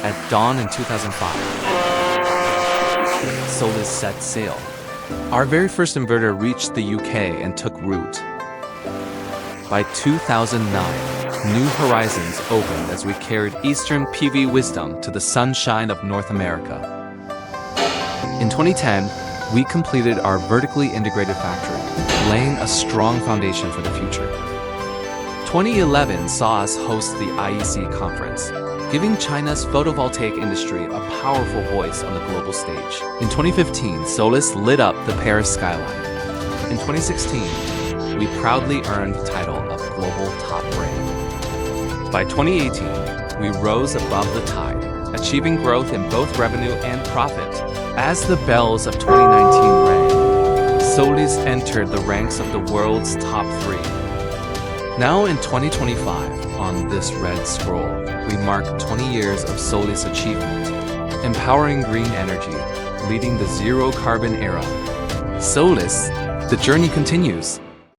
At dawn in 2005, Solis set sail. Our very first inverter reached the UK and took root. By 2009, new horizons opened as we carried Eastern PV wisdom to the sunshine of North America. In 2010, we completed our vertically integrated factory, laying a strong foundation for the future. 2011 saw us host the IEC conference, giving China's photovoltaic industry a powerful voice on the global stage. In 2015, Solis lit up the Paris skyline. In 2016, we proudly earned the title of Global Top Brand. By 2018, we rose above the tide, achieving growth in both revenue and profit. As the bells of 2019 rang, Solis entered the ranks of the world's top 3. Now in 2025, on this red scroll, we mark 20 years of Solis achievement, empowering green energy, leading the zero carbon era. Solis, the journey continues.